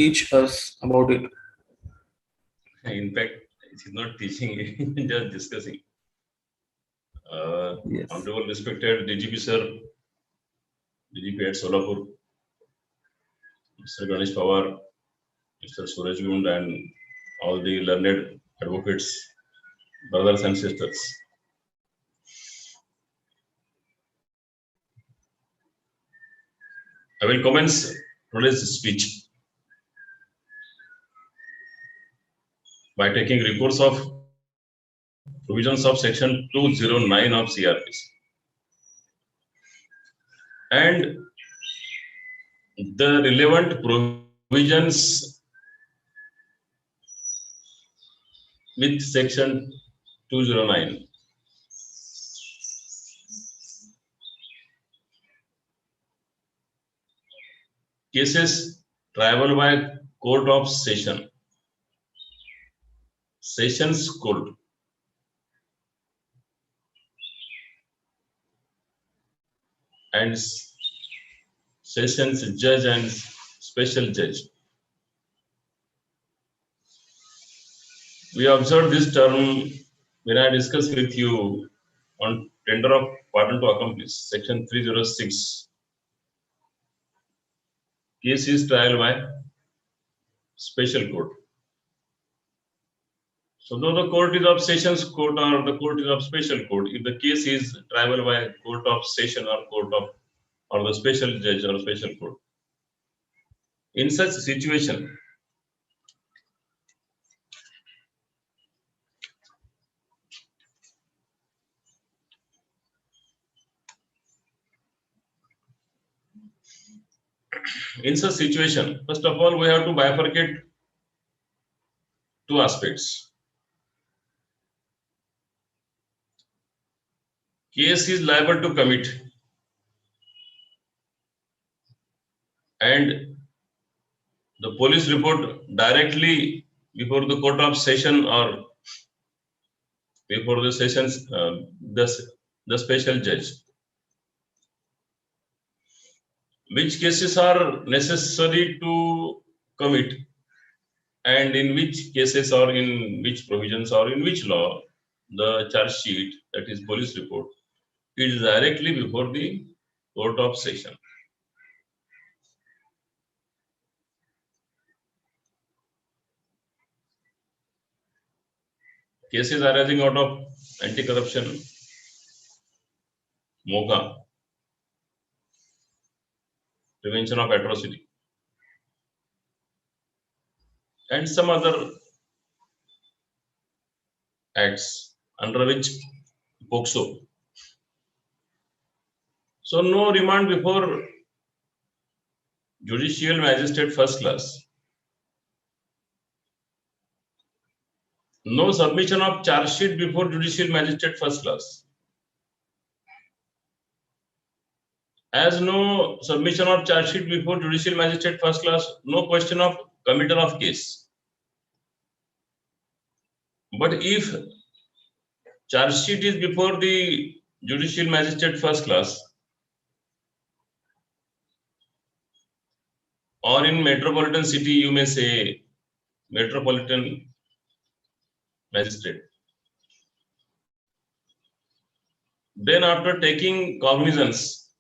teach us about it? In fact, it is not teaching, just discussing. Yes. Honorable respected DGP sir, DGP at Solapur, Mr. Ganesh Pawar, Mr. Suraj Gund, and all the learned advocates, brothers and sisters. I will commence today's speech by taking reports of provisions of section 209 of CRPC. And the relevant provisions with section 209. Cases triable by Court of Session, Sessions Court, and Sessions Judge and Special Judge. We observed this term when I discussed with you on tender of pardon to accomplish, section 306. Case is trial by special court. So though the court is of sessions court or the court is of special court, if the case is trial by court of session or court of or the special judge or special court, in such situation, first of all, we have to bifurcate two aspects. Case is liable to commit, and the police report directly before the court of session or before the sessions, the special judge. Which cases are necessary to commit, and in which cases or in which provisions or in which law the charge sheet, that is police report, is directly before the court of session. Cases arising out of anti-corruption, MOGA, prevention of atrocity, and some other acts under which POCSO. So no remand before judicial magistrate first class. No submission of charge sheet before judicial magistrate first class. As no submission of charge sheet before judicial magistrate first class, no question of committal of case. But if charge sheet is before the judicial magistrate first class, or in metropolitan city, you may say metropolitan magistrate. Then after taking cognizance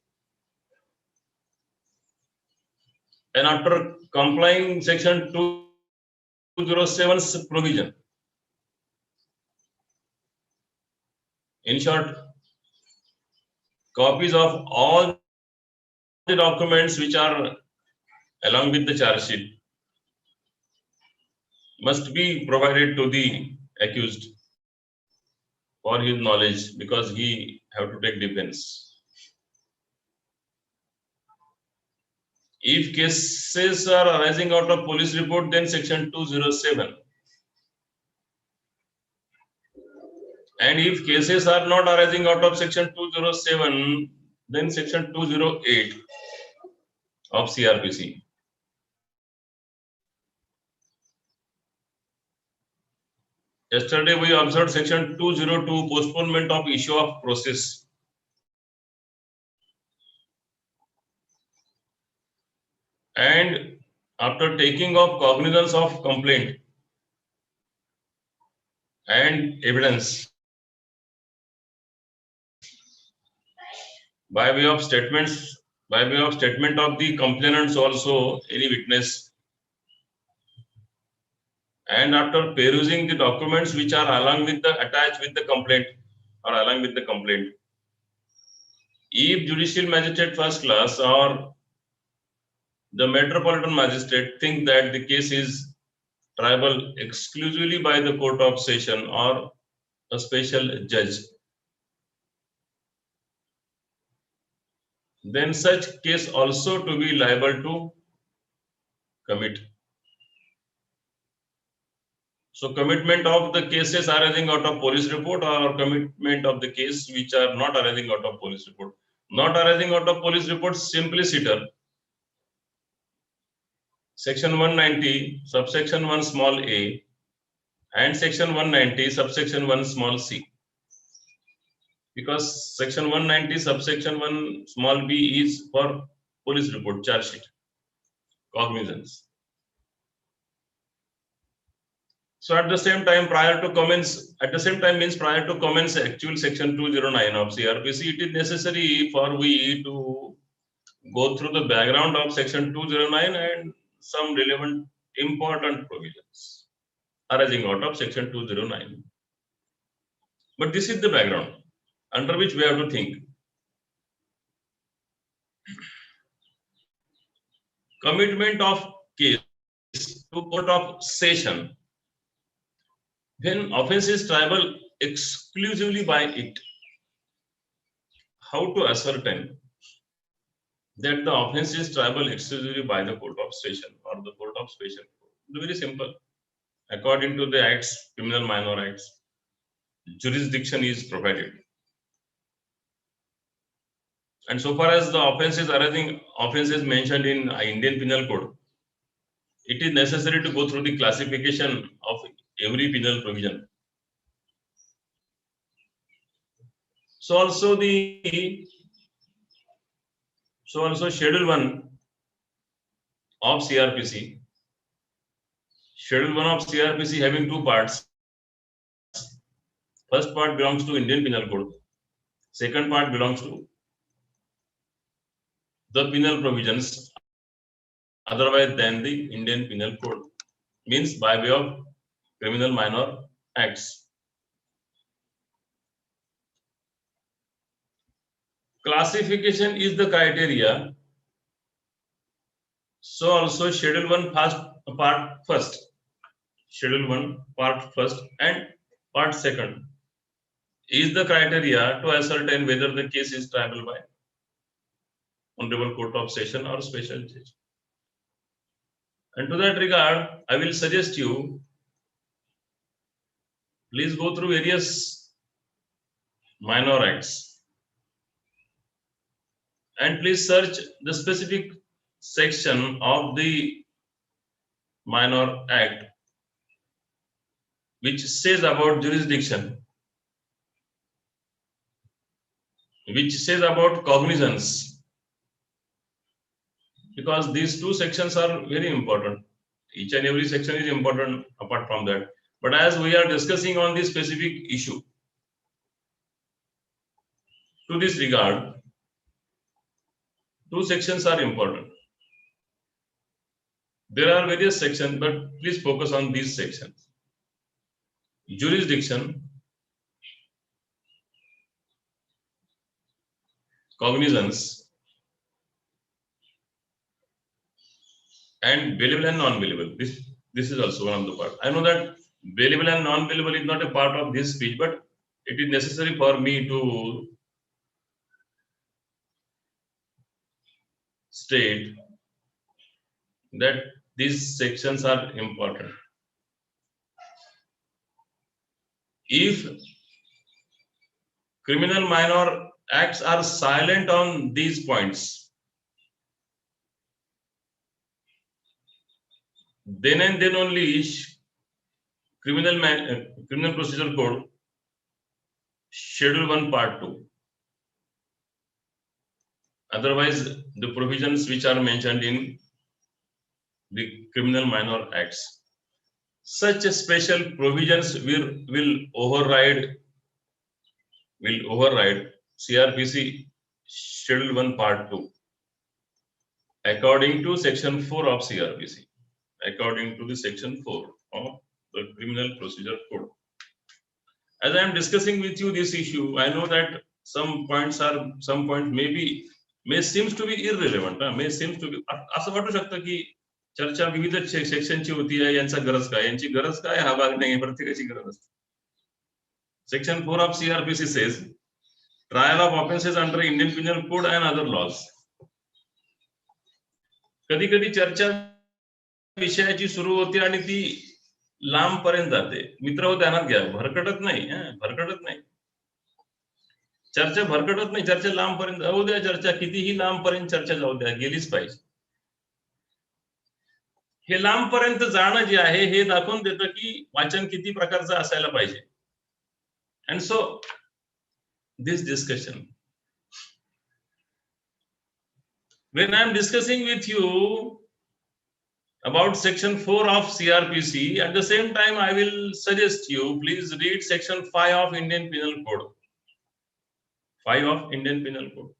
and after complying section 207's provision, in short, copies of all the documents which are along with the charge sheet must be provided to the accused for his knowledge, because he have to take defense. If cases are arising out of police report, then section 207. And if cases are not arising out of section 207, then section 208 of CRPC. Yesterday we observed section 202, postponement of issue of process. And after taking of cognizance of complaint and evidence by way of statements, by way of statement of the complainants also, any witness, and after perusing the documents which are along with the attached with the complaint or along with the complaint, if judicial magistrate first class or the metropolitan magistrate think that the case is triable exclusively by the court of session or a special judge, then such case also to be liable to commit. So commitment of the cases arising out of police report or commitment of the case which are not arising out of police report. Not arising out of police report, simpliciter. Section 190, subsection 1 small a and section 190, subsection 1 small c. Because section 190, subsection 1 small b is for police report, charge sheet, cognizance. So at the same time, prior to commence, at the same time means prior to commence actual section 209 of CRPC, it is necessary for we to go through the background of section 209 and some relevant important provisions arising out of section 209. But this is the background under which we have to think. Commitment of case to court of session when offense is triable exclusively by it. How to ascertain that the offense is triable exclusively by the court of session or the court of special court? Very simple. According to the acts, criminal minor acts, jurisdiction is provided. And so far as the offenses arising, offenses mentioned in Indian Penal Code, it is necessary to go through the classification of every penal provision. So also Schedule 1 of CRPC, Schedule 1 of CRPC having two parts. First part belongs to Indian Penal Code. Second part belongs to the penal provisions otherwise than the Indian Penal Code, means by way of criminal minor acts. Classification is the criteria. So also Schedule 1 part first, Schedule 1 part first and part second is the criteria to ascertain whether the case is triable by Honorable Court of Session or Special Judge. And to that regard, I will suggest you, please go through various minor acts and please search the specific section of the minor act which says about jurisdiction, which says about cognizance, because these two sections are very important. Each and every section is important apart from that. But as we are discussing on this specific issue, to this regard, two sections are important. There are various sections, but please focus on these sections. Jurisdiction, cognizance, and bailable and non-bailable. This is also one of the part. I know that bailable and non-bailable is not a part of this speech, but it is necessary for me to state that these sections are important. If criminal minor acts are silent on these points, then and then only criminal procedure code Schedule 1 part 2. Otherwise, the provisions which are mentioned in the Criminal Minor Acts. Such special provisions will override CRPC Schedule 1 Part 2 according to Section 4 of CRPC, according to the Section 4 of the Criminal Procedure Code. As I am discussing with you this issue, I know that some points may seems to be irrelevant. May seems to be असं वाटू शकतं की चर्चा विविध सेक्शनची होती आहे, यांचा गरज काय, यांची गरज काय, हा भाग नाही, प्रत्येकाची गरज असते. Section 4 of CRPC says trial of offences under Indian Penal Code and other laws. कधी कधी चर्चा विषयाची सुरू होते आणि ती लांब पर्यंत जाते. मित्र ध्यानात घ्या, भरकटत नाही. चर्चा भरकटत नाही, चर्चा लांब पर्यंत जाऊ द्या. चर्चा कितीही लांब पर्यंत चर्चा जाऊ द्या, गेलीच पाहिजे. हे लांब पर्यंत जाणं जे आहे हे दाखवून देतं की वाचन किती प्रकारचं असायला पाहिजे. And so this discussion, when I am discussing with you about Section 4 of CRPC, at the same time I will suggest you please read Section 5 of Indian Penal Code. 5 of Indian Penal Code.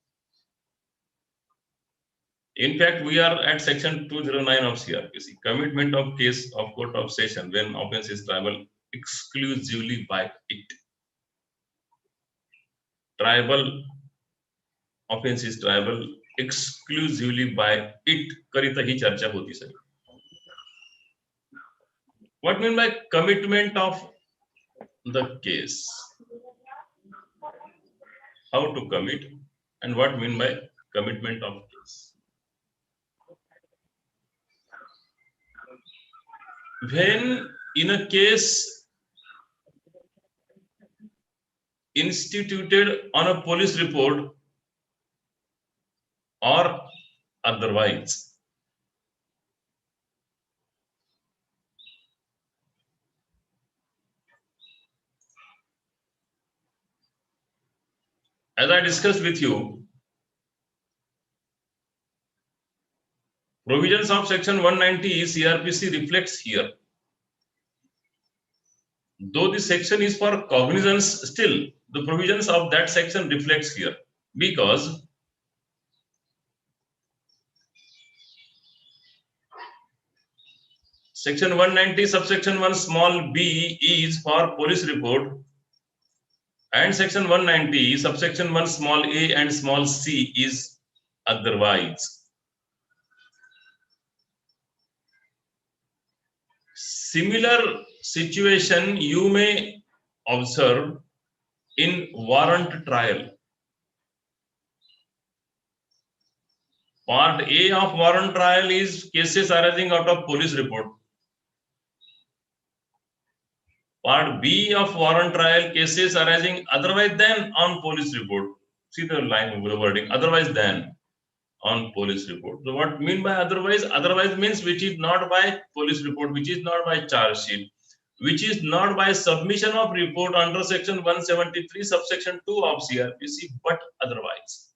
In fact, we are at Section 209 of CRPC, commitment of case of Court of Session when offence is tribal exclusively by it. Tribal offense is tribal exclusively by it करिता ही चर्चा होती sir. What mean by commitment of the case? How to commit and what mean by commitment of case? When in a case instituted on a police report or otherwise, as I discussed with you, provisions of Section 190 CRPC reflects here. Though the section is for cognizance, still the provisions of that section reflects here, because Section 190 subsection 1 small b is for police report, and Section 190 subsection 1 small a and small c is otherwise. Similar situation you may observe in warrant trial. Part A of warrant trial is cases arising out of police report. Part B of warrant trial, cases arising otherwise than on police report. See the line of the wording, otherwise than on police report. So what mean by otherwise? Otherwise means which is not by police report, which is not by charge sheet, which is not by submission of report under Section 173 subsection 2 of CRPC, but otherwise.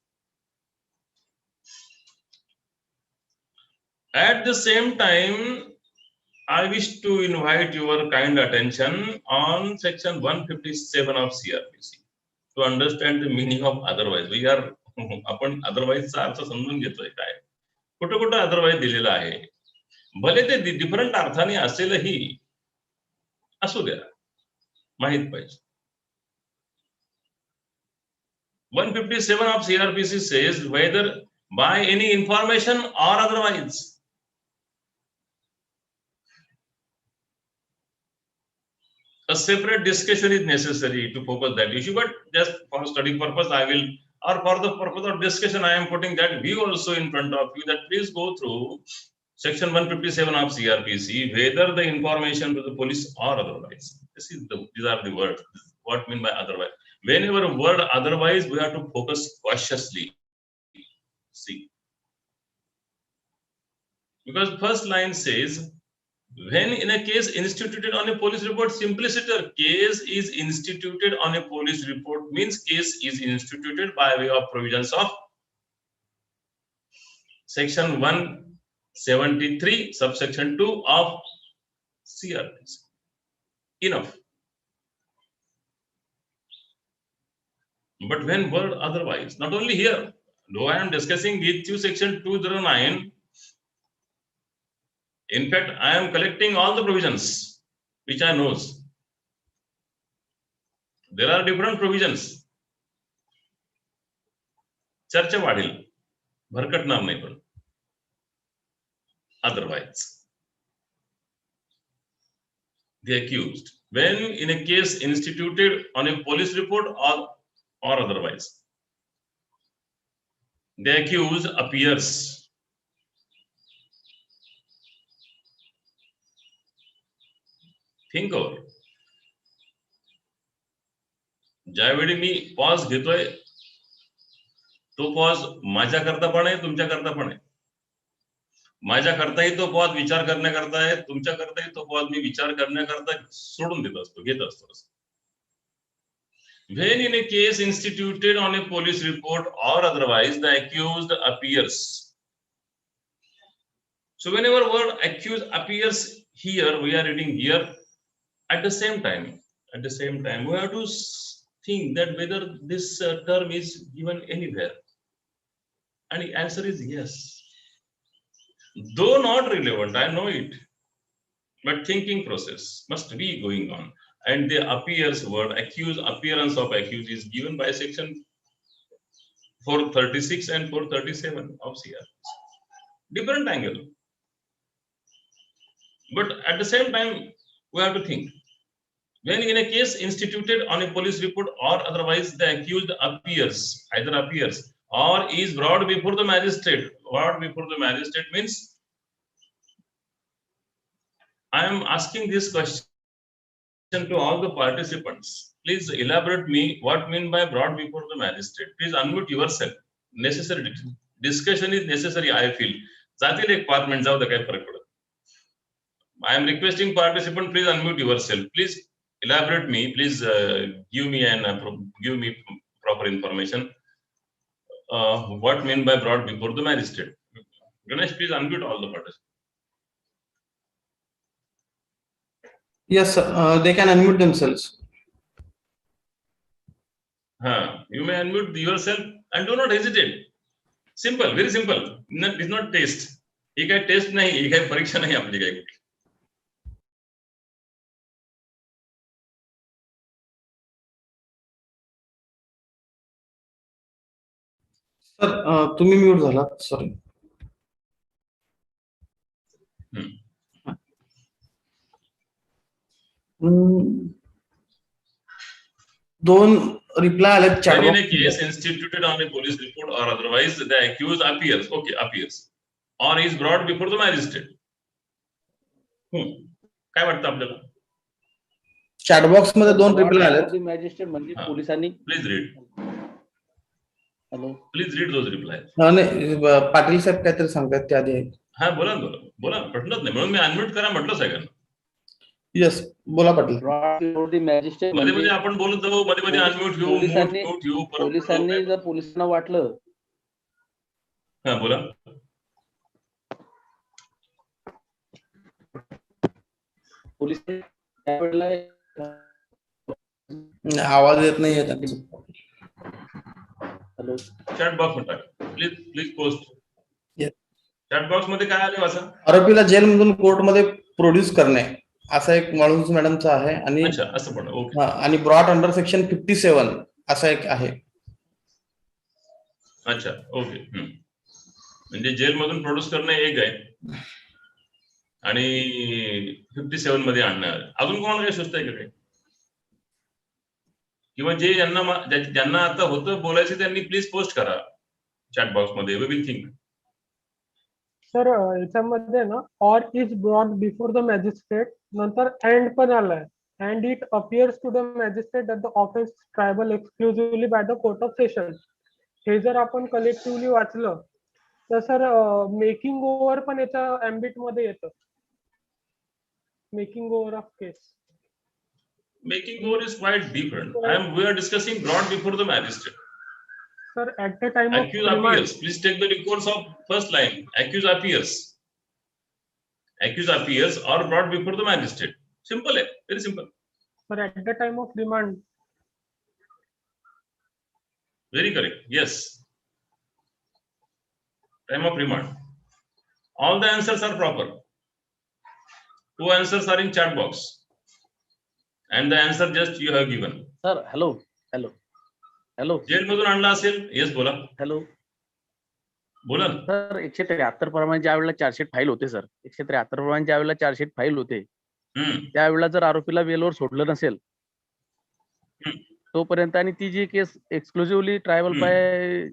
At the same time, I wish to invite your kind attention on Section 157 of CRPC to understand the meaning of otherwise. We are आपण otherwise चा अर्थ समजून घेतोय काय, कुठं कुठं otherwise दिलेला आहे. भले ते डिफरंट अर्थाने असेलही, असू द्या, माहित पाहिजे. 157 of CRPC says whether by any information or otherwise. A separate discussion is necessary to focus that issue, but just for study purpose, I will, or for the purpose of discussion, I am putting that view also in front of you, that please go through Section 157 of CRPC, whether the information to the police or otherwise. These are the words. What mean by otherwise? Whenever word otherwise, we have to focus cautiously. See, because first line says, when in a case instituted on a police report, simpliciter, case is instituted on a police report means case is instituted by way of provisions of Section 1 73 subsection 2 of CRPC. Enough. But when word otherwise, not only here, though I am discussing with you section 209, in fact, I am collecting all the provisions which I knows. There are different provisions. चर्चा वाढेल, भरकटणार नाही पण. Otherwise, the accused, when in a case instituted on a police report or otherwise, the accused appears think over. ज्यावेळी मी pause घेतोय तो pause माझ्याकरता पण आहे, तुमच्याकरता पण आहे. माझ्याकरताही तो पॉज विचार करण्याकरता आहे, तुमच्याकरताही तो पॉज मी विचार करण्याकरता सोडून देत असतो, घेत असतो. When in a case instituted on a police report or otherwise, the accused appears. So whenever word accused appears here, we are reading here. At the same time, we have to think that whether this term is given anywhere. And the answer is yes. Though not relevant, I know it. But thinking process must be going on. And the appears word, accused, appearance of accused is given by section 436 and 437 of CR. Different angle. But at the same time, we have to think. When in a case instituted on a police report or otherwise, the accused appears, either appears or is brought before the magistrate. Brought before the magistrate means, I am asking this question to all the participants. Please elaborate me what mean by brought before the magistrate. Please unmute yourself. Necessary discussion is necessary, I feel. जातील एक 5 minute जाऊ दे, काय फरक पडत. I am requesting participant, please unmute yourself. Please elaborate me. Please give me proper information. What mean by brought before the magistrate? Ganesh, please unmute all the participants. Yes, they can unmute themselves. You may unmute yourself and do not hesitate. Simple, very simple. It's not test. ही काय test नाही, ही काय परीक्षा नाही आपली काय. Sir तुम्ही mute झालात, sorry. दोन रिप्लाय आले chat When in a case instituted on a police report or otherwise, the accused appears, appears, or is brought before the magistrate. काय वाटतं आपल्याला? चॅट बॉक्स मध्ये दोन रिप्लाय आले. मॅजिस्ट्रेट म्हणजे पोलिसांनी. Please read. Hello, please read those reply. नाही, पाटील साहेब काहीतरी सांगतात त्या आधी. हा, बोला प्रश्नच नाही, म्हणून मी अनम्यूट करा म्हटलं सगळ्यांना. यस, बोला पाटील. मॅजिस्ट्रेट मध्ये आपण बोलत जाऊ, मध्ये अनम्यूट घेऊ. पोलिसांनी जर पोलिसांना वाटलं. हा, बोला. पोलिस आवाज येत नाही आहे. हॅलो, चॅट बॉक्स मध्ये टाका. Please post. चॅट बॉक्स मध्ये काय आले वाचा. आरोपीला जेलमधून कोर्टमध्ये प्रोड्यूस करणे असा एक माळुंज मॅडमचा आहे. आणि असं पण ओके. आणि ब्रॉट अंडर सेक्शन 57 असा एक आहे. अच्छा, ओके. म्हणजे जेलमधून प्रोड्यूस करणे एक आहे आणि 57 मध्ये आणणार. अजून कोणाला काही सुचत आहे का काही? किंवा जे ज्यांना आता होतं बोलायचं त्यांनी प्लीज पोस्ट करा चॅट बॉक्स मध्ये. We will think. सर याच्यामध्ये ना or is brought before the magistrate नंतर एंड पण आलाय. And it appears to the magistrate that the offence triable exclusively by the court of session. हे जर आपण कलेक्टिव्हली वाचलं तर सर मेकिंग ओव्हर पण याच्या एम्बिट मध्ये येतं. Making over of case. Making over is quite different. We are discussing brought before the magistrate. Sir, at the time accused appears. Please take the recourse of first line. Accused appears. accused appears or brought before the magistrate. Simple है, very simple. But at the time of remand, Very correct. Yes. Time of remand. All the answers are proper. 2 answers are in chat box. And the answer just you have given. Sir hello jail मधून आणला असेल? Yes बोला. Hello बोला ना. Sir 173 प्रमाणे ज्या वेळेला chargesheet file होते सर 173 प्रमाणे ज्या वेळेला चार्जशीट फाईल होते त्यावेळेला जर आरोपीला बेलवर सोडलं नसेल तोपर्यंत आणि ती जी case exclusively triable by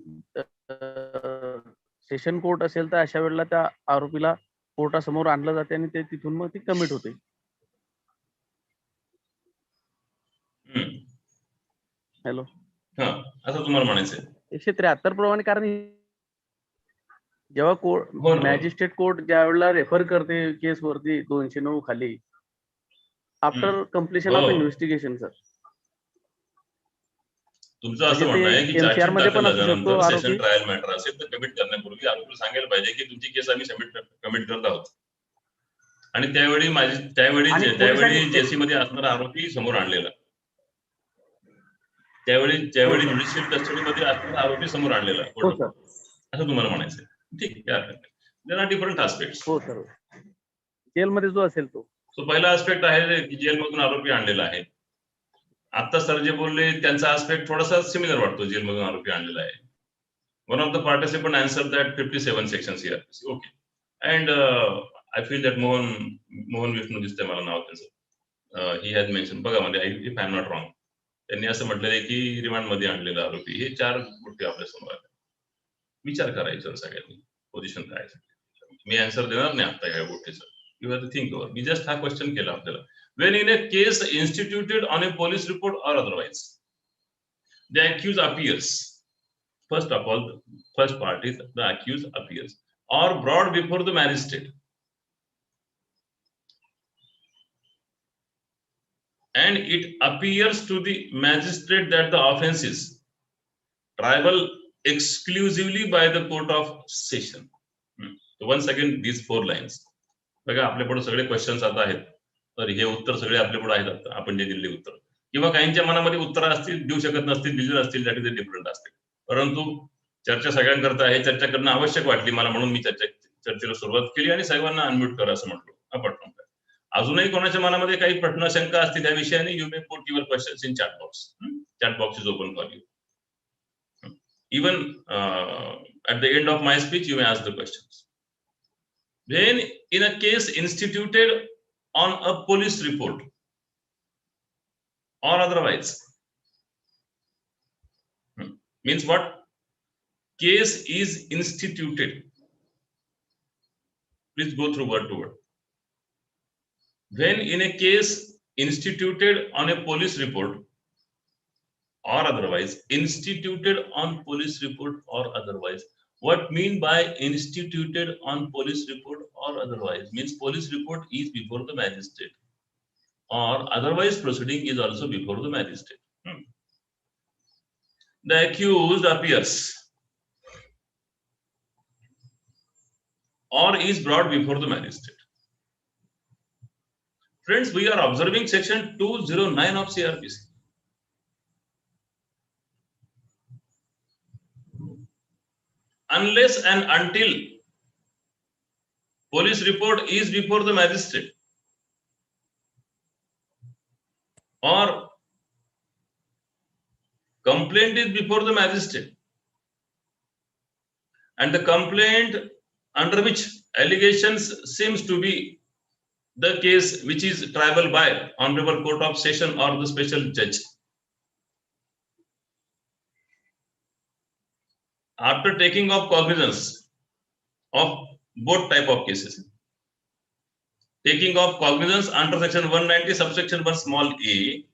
session court असेल तर अशा वेळेला त्या आरोपीला कोर्टासमोर आणलं जाते आणि ते तिथून मग ती कमिट होते. हॅलो असं तुम्हाला म्हणायचंय 173 प्रमाणे कारण जेव्हा कोर्ट मॅजिस्ट्रेट कोर्ट ज्या वेळेला रेफर करते केस वरती 209 खाली after completion of investigation sir तुमचं असं म्हणणं आहे की MCR मध्ये पण असू शकतो सेशन आरोपी ट्रायल मॅटर असेल तर कमिट करण्यापूर्वी आरोपीला सांगायला पाहिजे की तुमची केस आम्ही कमिट करत आहोत आणि त्यावेळी जेसी मध्ये असणारा आरोपी समोर आणलेला त्यावेळी ज्युडिशियल कस्टडी मध्ये असणारा आरोपी समोर आणलेला असं तुम्हाला म्हणायचं. ठीक आहे, काय हरकत नाही. There are different aspect. हो सर जेलमध्ये जो असेल तो पहिला आस्पेक्ट आहे की जेलमधून आरोपी आणलेला आहे. आता सर जे बोलले त्यांचा आस्पेक्ट थोडासा सिमिलर वाटतो. जेलमधून आरोपी आणलेला आहे. One of the participant answer that 57 section CRPC. Okay. And I feel that Mohan Vishnu दिसतंय मला नाव त्याचं. ही हॅज मेन्शन बघा मध्ये if I am not wrong त्यांनी असं म्हटलेलं आहे की रिमांड मध्ये आणलेला आरोपी हे 4 गोष्टी आपल्या समोर आल्या. विचार करायचा सगळ्यांनी पोझिशन काय. मी आन्सर देणार नाही आता या गोष्टीचं. You have to think over. Me just हा क्वेश्चन केला आपल्याला. When in a case instituted on a police report or otherwise, the accused appears. First of all, the first part is the accused appears or brought before the magistrate. And it appears to the magistrate that the offense is triable exclusively by the court of session. So once again, these 4 lines. बघा आपल्या पुढे सगळे questions आता आहेत तर हे उत्तर सगळे आपल्या पुढे आहेत आता आपण जे दिले उत्तर किंवा काहींच्या मनामध्ये उत्तर असतील देऊ शकत नसतील दिले असतील दॅट इज अ डिफरंट असतील परंतु चर्चा सगळ्यांकरता आहे चर्चा करणं आवश्यक वाटली मला म्हणून मी चर्चेला सुरुवात केली आणि सर्वांना अनम्यूट करा असं म्हटलं. अपार्ट फ्रॉम दॅट अजूनही कोणाच्या मनामध्ये काही प्रश्न शंका असतील त्या विषयाने you may put your questions in chat box. Chat box is open for you. Even at the end of my speech you may ask the questions. When in a case instituted on a police report or otherwise, means what? Case is instituted. Please go through word to word. When in a case instituted on a police report or otherwise, instituted on police report or otherwise. What mean by instituted on police report or otherwise? Means police report is before the magistrate or otherwise proceeding is also before the magistrate. The accused appears or is brought before the magistrate. Friends, we are observing section 209 of CRPC. Unless and until police report is before the magistrate or complaint is before the magistrate and the complaint under which allegations seems to be the case which is triable by honorable court of session or the special judge. After taking of cognizance of both type of cases, taking of cognizance under section 190 subsection 1 small a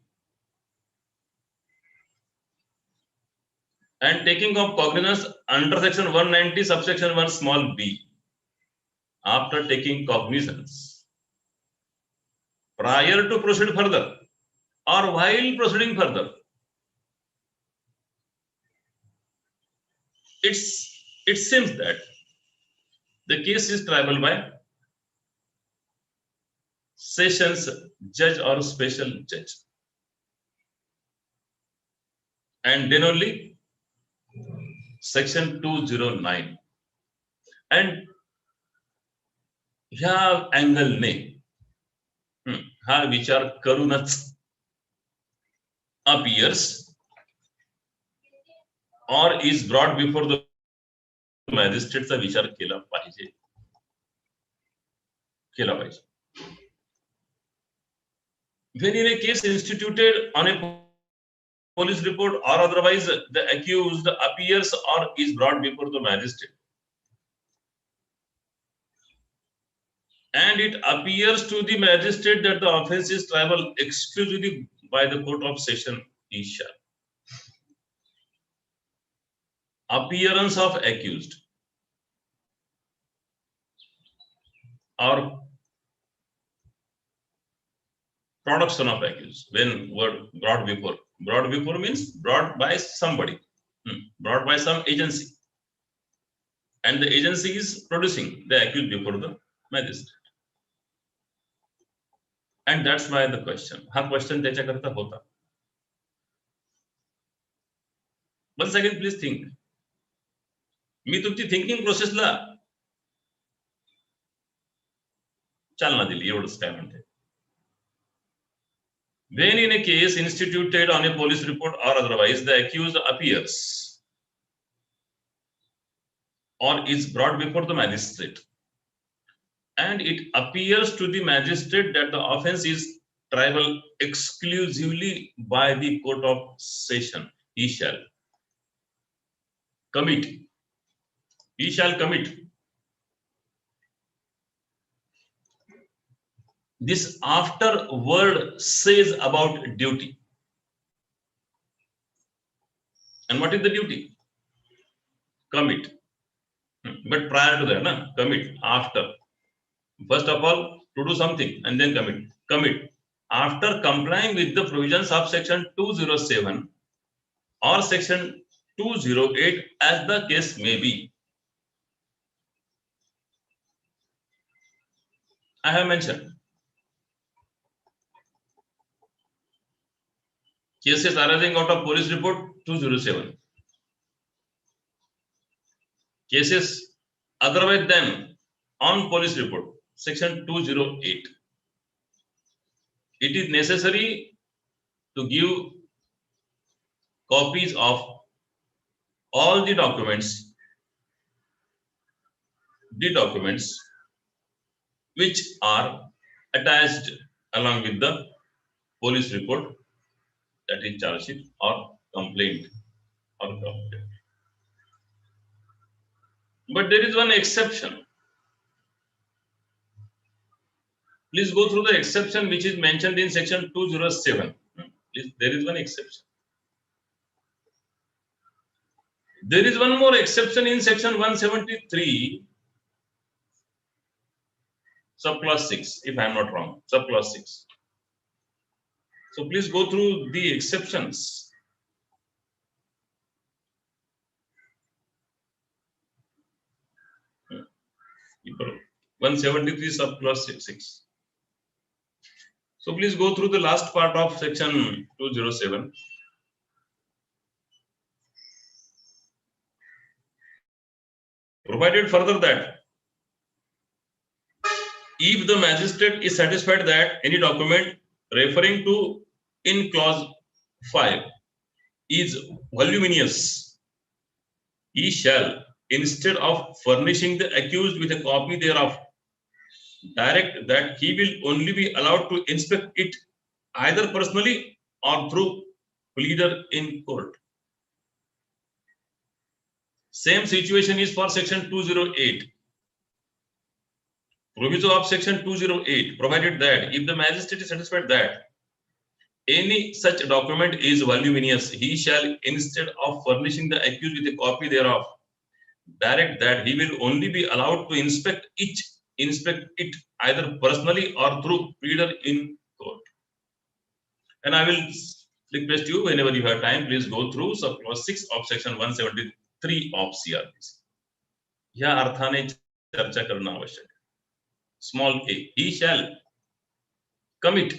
and taking of cognizance under section 190 subsection 1 small b, after taking cognizance prior to proceed further or while proceeding further, it seems that the case is triable by sessions judge or special judge. And then only section 209. And ह्या अँगलने हा विचार करूनच appears or is brought before the magistrate चा विचार केला पाहिजे. When in a case instituted on a police report or otherwise the accused appears or is brought before the magistrate, and it appears to the magistrate that the offence is triable exclusively by the court of session, he shall. Appearance of accused or production of accused, when word brought before means brought by somebody, brought by some agency, and the agency is producing the accused before the magistrate. And that's why the question, हा question त्याच्याकरता होता. Once again, please think. मी तुमची thinking प्रोसेसला चालना दिली, एवढंच काय म्हणते. When in a case instituted on a police report or otherwise the accused appears or is brought before the magistrate, and it appears to the magistrate that the offence is triable exclusively by the court of session, he shall commit. He shall commit. This after word says about duty. And what is the duty? Commit. But prior to that, commit. After. First of all, to do something and then commit. Commit. After complying with the provisions of section 207 or section 208 as the case may be. I have mentioned cases arising out of police report 207. Cases otherwise than on police report section 208. It is necessary to give copies of all the documents which are attached along with the police report, that is charge sheet or complaint or complaint. But there is one exception. Please go through the exception which is mentioned in section 207. Please, there is one exception. There is one more exception in section 173, subclause 6, if I am not wrong, subclause 6. So please go through the exceptions. Hmm. 173 subclause 6. So please go through the last part of section 207. Provided further that if the magistrate is satisfied that any document referring to in clause 5 is voluminous, he shall, instead of furnishing the accused with a copy thereof, direct that he will only be allowed to inspect it either personally or through pleader in court. Same situation is for section 208. Proviso of section 208 provided that if the magistrate is satisfied that any such document is voluminous, he shall, instead of furnishing the accused with a copy thereof, direct that he will only be allowed to inspect it either personally or through pleader in court. And I will request you, whenever you have time, please go through subclause 6 of section 173 of CRPC. या अर्थाने चर्चा करना आवश्यक है. Small a, he shall commit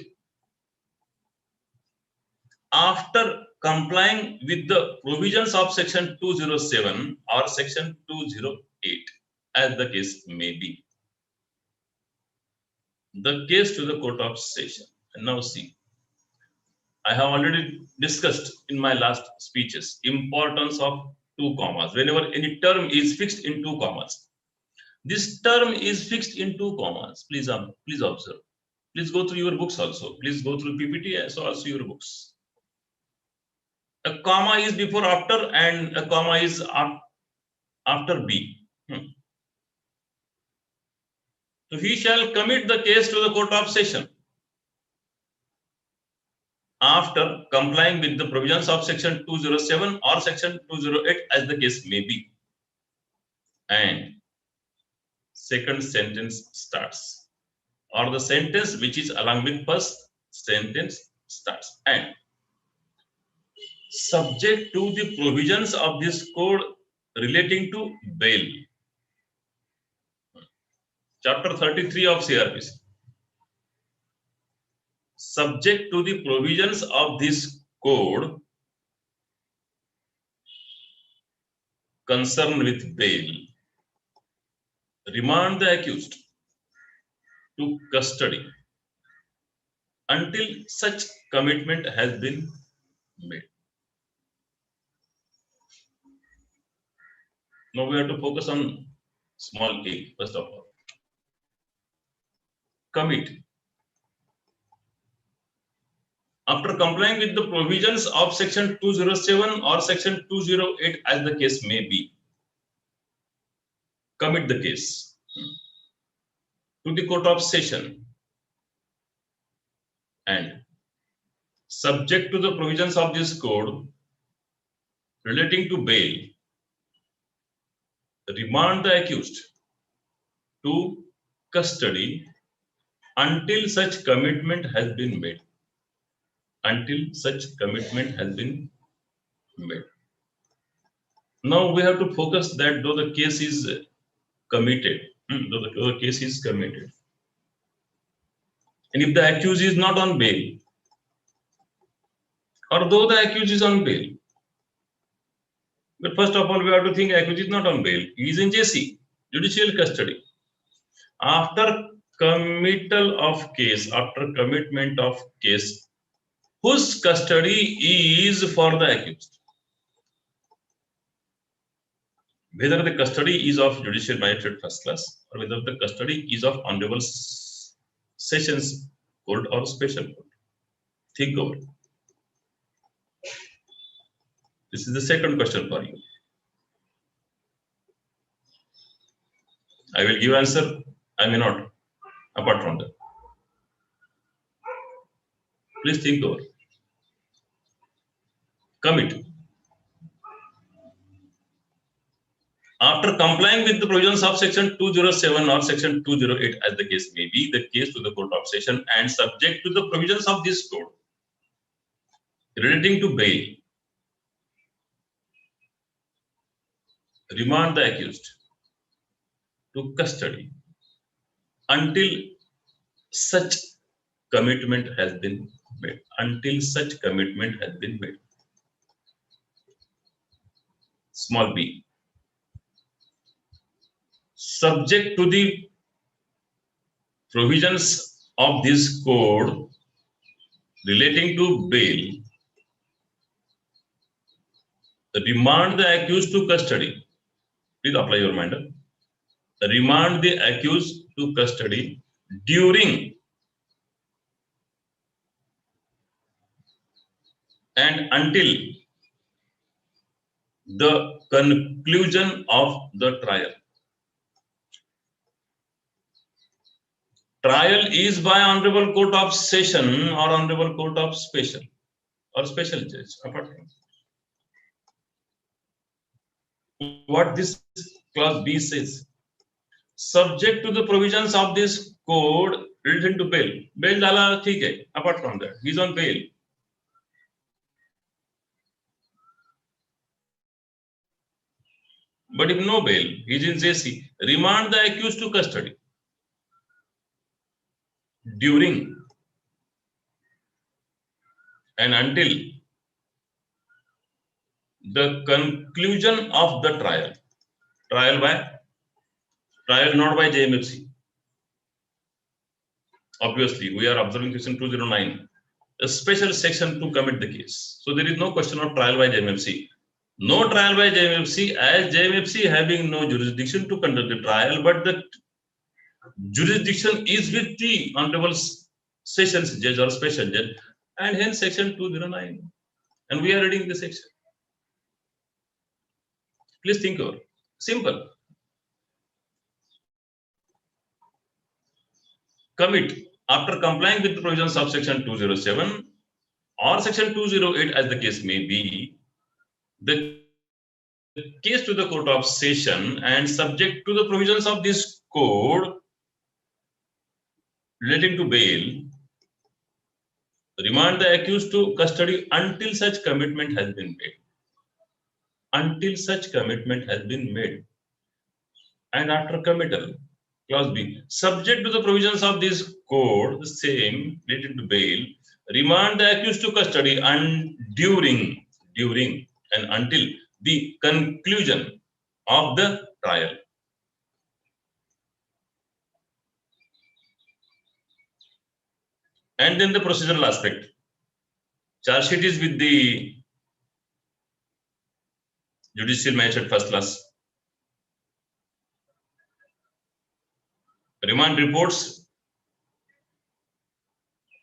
after complying with the provisions of section 207 or section 208 as the case may be. The case to the court of session. And now see, I have already discussed in my last speeches importance of two commas. Whenever any term is fixed in two commas, this term is fixed in two commas. Please observe. Please go through your books also. Please go through PPT as also your books. A comma is before after and a comma is after B. So he shall commit the case to the court of session after complying with the provisions of section 207 or section 208 as the case may be. And second sentence starts, or the sentence which is along with first sentence starts, and subject to the provisions of this code relating to bail. Chapter 33 of CRPC. Subject to the provisions of this code concerned with bail, remand the accused to custody until such commitment has been made. Now we have to focus on small a first of all. Commit. After complying with the provisions of section 207 or section 208 as the case may be, commit the case to the court of session and subject to the provisions of this code relating to bail, remand the accused to custody until such commitment has been made. Until such commitment has been made. Now we have to focus that though the case is committed, and if the accused is not on bail, or though the accused is on bail, but first of all we have to think accused is not on bail, he is in JC, judicial custody. After committal of case, after commitment of case, whose custody is for the accused? Whether the custody is of judicial magistrate first class or whether the custody is of honorable sessions court or special court. Think over it. This is the second question for you. I will give answer, I may not, apart from that. Please think over. Commit. After complying with the provisions of section 207 or section 208 as the case may be, the case to the court of session and subject to the provisions of this code relating to bail, remand the accused to custody until such commitment has been made. Until such commitment has been made. Small b. Subject to the provisions of this code relating to bail, remand the accused to custody. Please apply your mind. Remand the accused to custody during and until the conclusion of the trial. Trial is by Honorable Court of Session or Honorable Court of Special or Special Judge. Apart from what this clause B says, subject to the provisions of this code relating to bail. Bail dala theek hai. Apart from that, he is on bail. But if no bail, he is in JC. Remand the accused to custody during and until the conclusion of the trial. Trial not by JMFC. Obviously, we are observing section 209, a special section to commit the case. So there is no question of trial by JMFC. No trial by JMFC, as JMFC having no jurisdiction to conduct the trial, but the jurisdiction is with the Honorable Sessions Judge or Special Judge, and hence section 209. And we are reading the section. Please think over. Simple. Commit after complying with the provisions of section 207 or section 208 as the case may be, the case to the court of session and subject to the provisions of this code relating to bail, remand the accused to custody until such commitment has been made. Until such commitment has been made. And after committal, clause B, subject to the provisions of this code, the same related to bail, remand the accused to custody and during and until the conclusion of the trial. And then the procedural aspect. Charge sheet is with the judicial magistrate first class. Remand reports,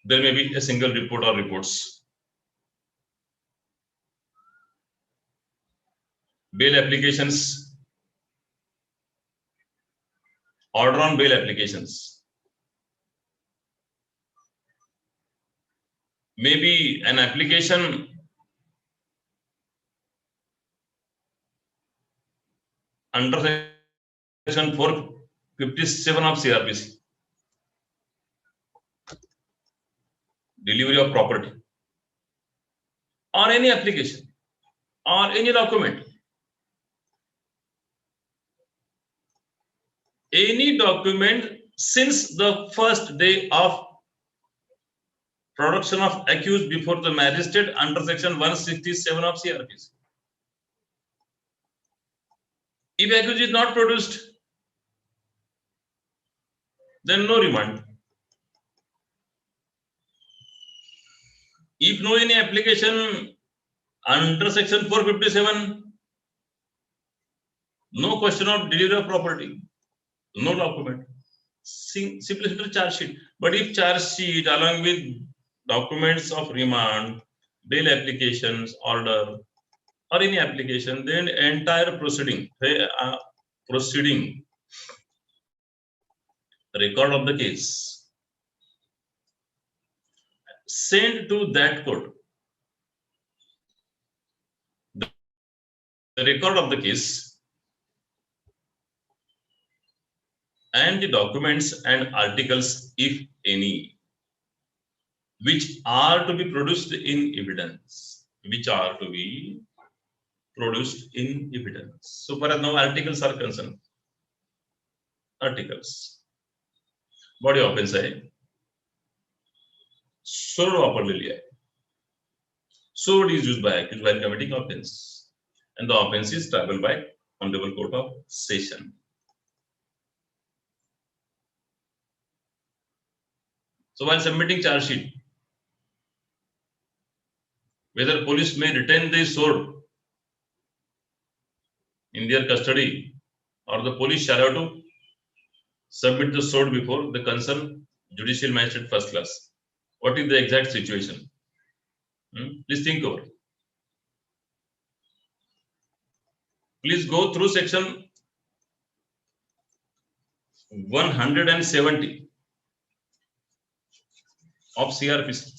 there may be a single report or reports. Bail applications, order on bail applications. Maybe an application under section 457 of CRPC. Delivery of property. Or any application. Or any document. Any document since the first day of production of accused before the magistrate under section 167 of CRPC. If accused is not produced, then no remand. If no any application under section 457, no question of delivery of property, no document. Simply charge sheet. But if charge sheet along with documents of remand, bail applications, order, or any application, then entire proceeding, record of the case, sent to that court. The record of the case and the documents and articles, if any, which are to be produced in evidence, So far as now articles are concerned. Articles. Body offense है. Sword वापरलेली आहे. Sword is used by accused while committing offense, and the offense is triable by Honorable Court of Session. So while submitting charge sheet, whether police may retain the sword in their custody, or the police shall have to submit the sword before the concerned judicial magistrate first class. What is the exact situation? Please think over. Please go through section 170 of CRPC.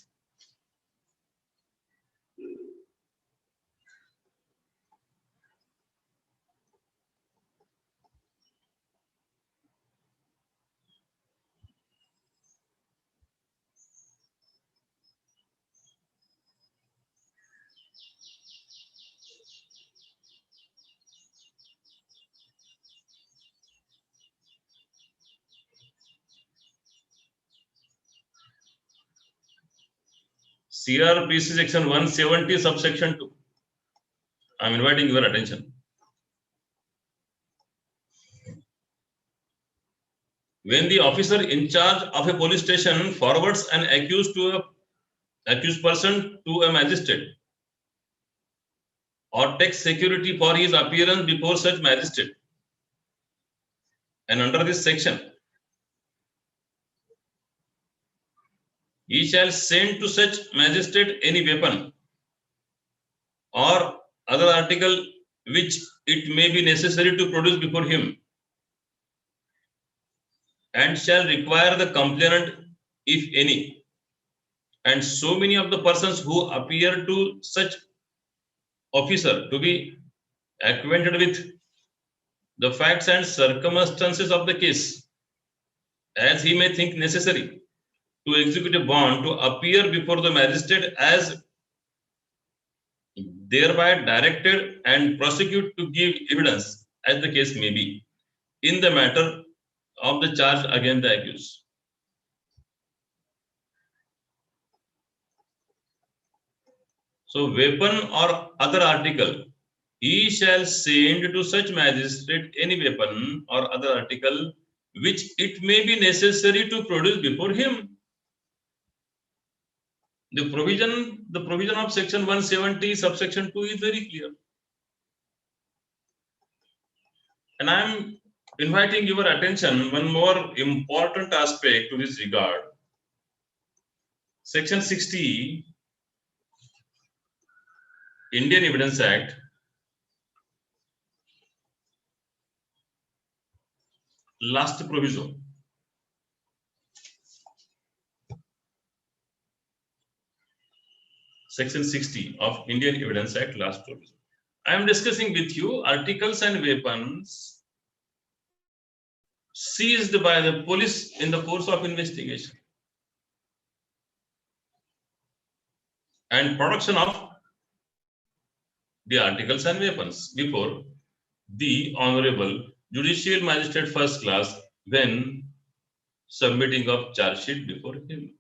CRPC section 170 subsection 2. I'm inviting your attention. When the officer in charge of a police station forwards an accused person to a magistrate or takes security for his appearance before such magistrate, and under this section, he shall send to such magistrate any weapon or other article which it may be necessary to produce before him, and shall require the complainant, if any, and so many of the persons who appear to such officer to be acquainted with the facts and circumstances of the case, as he may think necessary, to execute a bond to appear before the magistrate as thereby directed, and prosecute to give evidence as the case may be in the matter of the charge against the accused. So weapon or other article, he shall send to such magistrate any weapon or other article which it may be necessary to produce before him. The provision of section 170 subsection 2 is very clear. And I am inviting your attention one more important aspect to this regard. Section 60 Indian Evidence Act last provision. Section 60 of Indian Evidence Act last provision. I am discussing with you articles and weapons seized by the police in the course of investigation and production of the articles and weapons before the Honorable Judicial Magistrate First Class when submitting of charge sheet before him.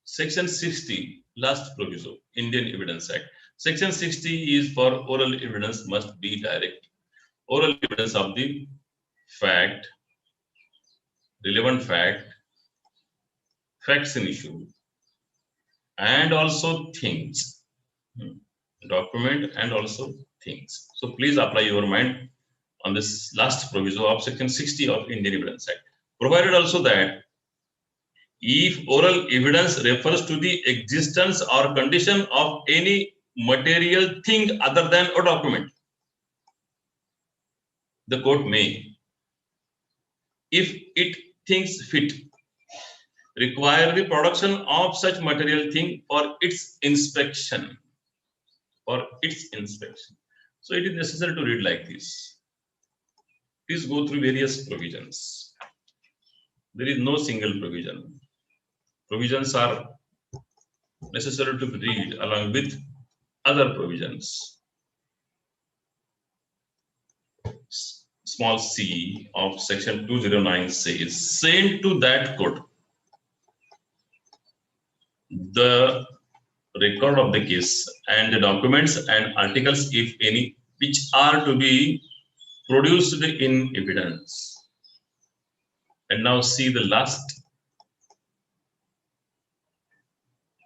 Section 60, last proviso, Indian Evidence Act. Section 60 is for oral evidence must be direct. Oral evidence of the fact, relevant fact, facts in issue, and also things. Document and also things. So please apply your mind on this last proviso of section 60 of Indian Evidence Act. Provided also that if oral evidence refers to the existence or condition of any material thing other than a document, the court may, if it thinks fit, require the production of such material thing for its inspection. So it is necessary to read like this. Please go through various provisions. There is no single provision. Provisions are necessary to read along with other provisions. Small c of section 209 says, send to that court the record of the case and the documents and articles, if any, which are to be produced in evidence. And now see the last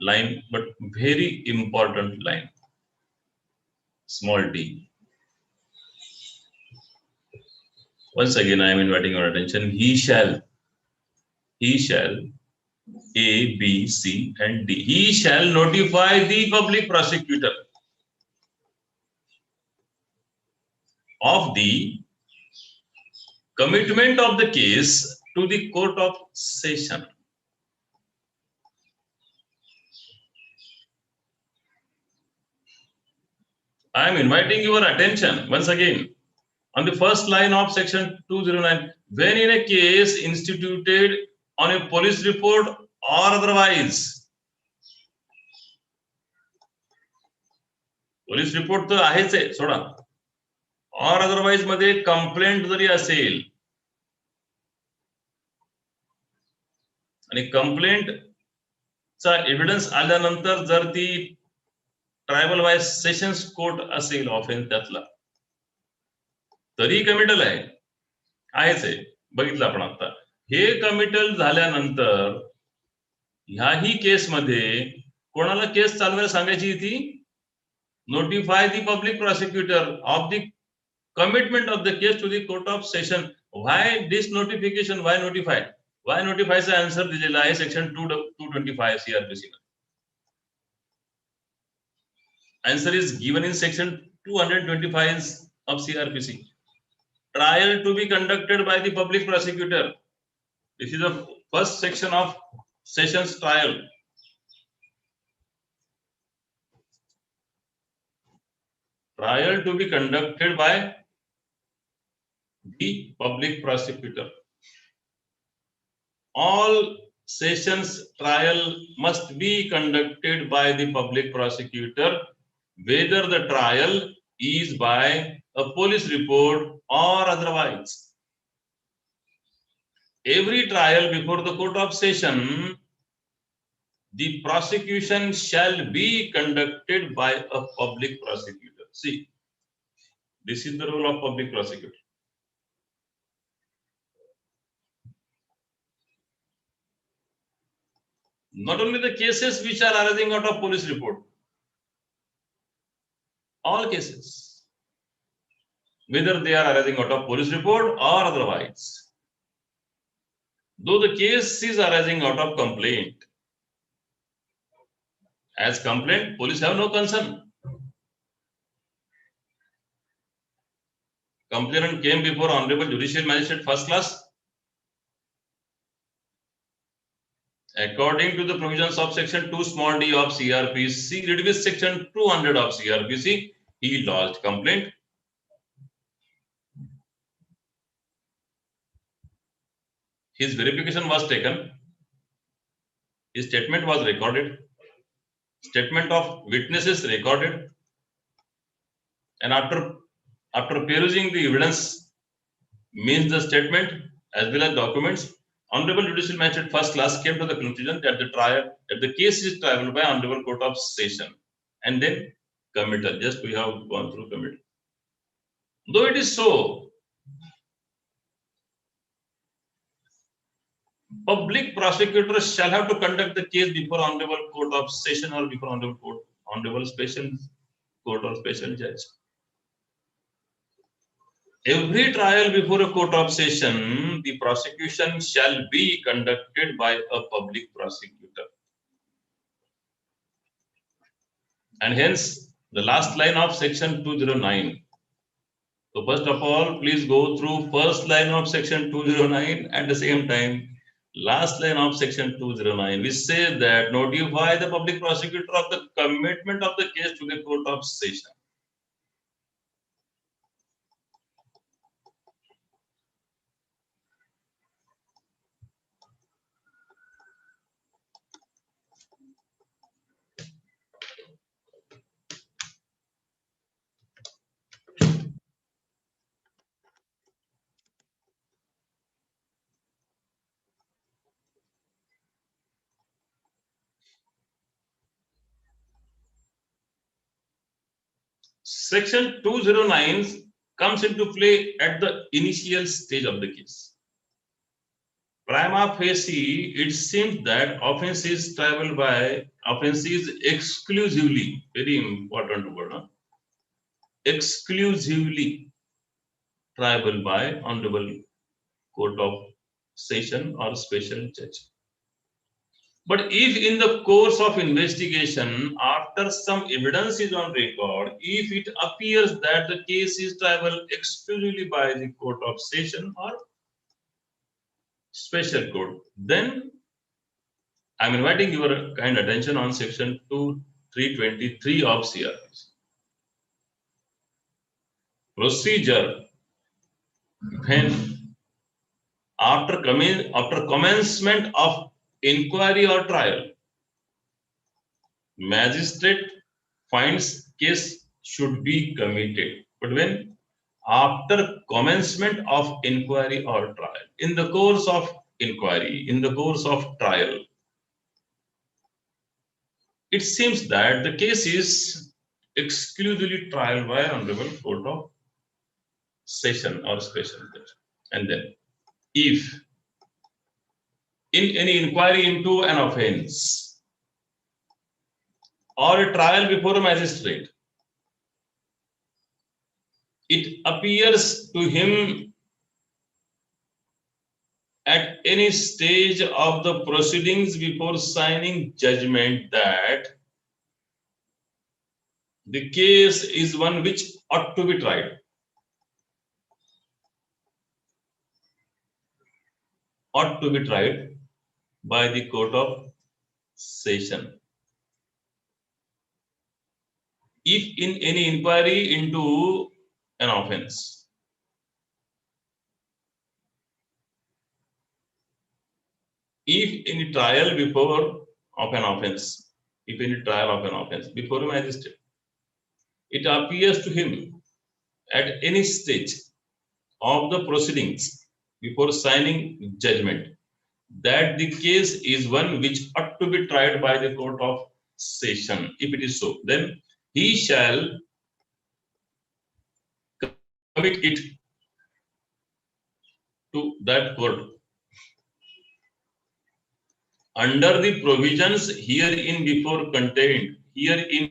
line, but very important line, small d. Once again, I am inviting your attention. He shall, A, B, C, and D. He shall notify the public prosecutor of the commitment of the case to the court of session. I am inviting your attention once again on the first line of section 209. When in a case instituted on a police report or otherwise, police report तो आहेच आहे soda, or otherwise मध्ये complaint जरी असेल आणि complaint चा evidence आल्यानंतर जर ती ट्रायबल बाय सेशन्स कोर्ट असेल ऑफेन्स त्यातला, तरी कमिटल आहेच आहे. बघितलं आपण आता. हे कमिटल झाल्यानंतर ह्याही केसमध्ये कोणाला केस चालवायला सांगायची ती? Notify the public prosecutor of the commitment of the case to the court of session. Why this notification? Why notify? Why नोटिफायचा आन्सर दिलेला आहे section 225 CRPC. Answer is given in section 225 of CRPC. Trial to be conducted by the public prosecutor. This is the first section of sessions trial. Trial to be conducted by the public prosecutor. All sessions trial must be conducted by the public prosecutor, whether the trial is by a police report or otherwise. Every trial before the court of session, the prosecution shall be conducted by a public prosecutor. See, this is the role of public prosecutor. Not only the cases which are arising out of police report, all cases, whether they are arising out of police report or otherwise. Though the case is arising out of complaint, as complaint, police have no concern. Complainant came before Honorable Judicial Magistrate First Class. According to the provisions of section 2 small d of CRPC, read with section 200 of CRPC, he lodged complaint. His verification was taken. His statement was recorded. Statement of witnesses recorded. And after perusing the evidence, means the statement as well as documents, Honorable Judicial Magistrate First Class came to the conclusion that the case is trialed by Honorable Court of Session, and then committal. Just we have gone through committal. Though it is so, public prosecutors shall have to conduct the case before Honorable Court of Session or before Honorable Special Court or Special Judge. Every trial before a court of session, the prosecution shall be conducted by a public prosecutor. And hence, the last line of section 209. So first of all, please go through first line of section 209 at the same time. Last line of section 209, which says that notify the public prosecutor of the commitment of the case to the court of session. Section 209 comes into play at the initial stage of the case. Prima facie, it seems that offense is exclusively, very important word, exclusively triable by Honorable Court of Session or Special Judge. But if in the course of investigation, after some evidence is on record, if it appears that the case is triable exclusively by the Court of Session or Special Court, then I am inviting your kind attention on section 323 of CRPC. Procedure when after commencement of inquiry or trial, magistrate finds case should be committed. But when after commencement of inquiry or trial, in the course of inquiry, in the course of trial, it seems that the case is exclusively trial by Honorable Court of Session or Special Judge. And then, if in any inquiry into an offense or a trial before a magistrate, it appears to him at any stage of the proceedings before signing judgment that the case is one which ought to be tried. Ought to be tried by the Court of Session. If in any inquiry into an offense, if any trial before of an offense, if any trial of an offense before a magistrate, it appears to him at any stage of the proceedings before signing judgment that the case is one which ought to be tried by the Court of Session. If it is so, then he shall commit it to that court under the provisions herein before contained. Herein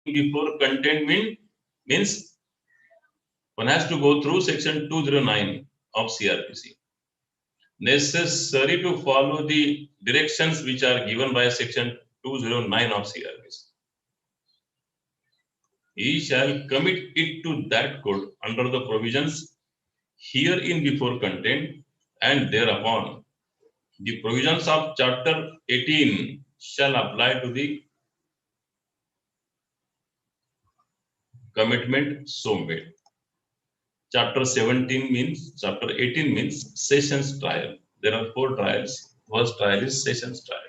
before contained means one has to go through section 209 of CRPC. Necessary to follow the directions which are given by section 209 of CRPC. He shall commit it to that court under the provisions herein before contained, and thereupon the provisions of chapter 18 shall apply to the commitment so made. Chapter 18 means sessions trial. There are 4 trials. First trial is sessions trial.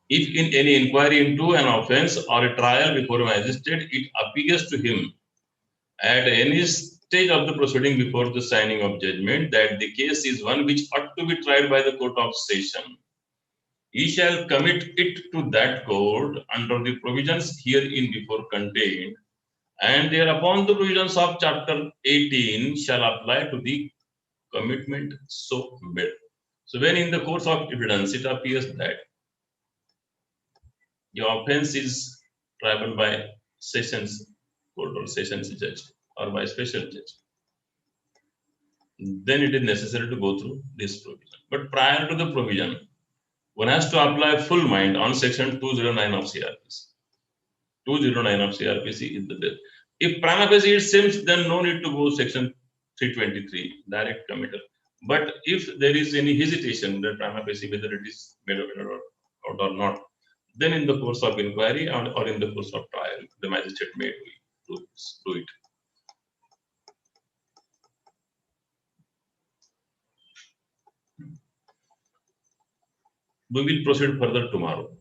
If in any inquiry into an offense or a trial before a magistrate, it appears to him at any stage of the proceeding before the signing of judgment that the case is one which ought to be tried by the Court of Session, he shall commit it to that court under the provisions herein before contained, and thereupon the provisions of chapter 18 shall apply to the commitment so made. So when in the course of evidence it appears that the offense is triable by sessions court or sessions judge or by special judge, then it is necessary to go through this provision. But prior to the provision, one has to apply full mind on section 209 of CRPC. 209 of CRPC is the best. If prima facie it seems, then no need to go section 323, direct committal. But if there is any hesitation that prima facie whether it is made out or not, then in the course of inquiry or in the course of trial, the magistrate may do it. We will proceed further tomorrow.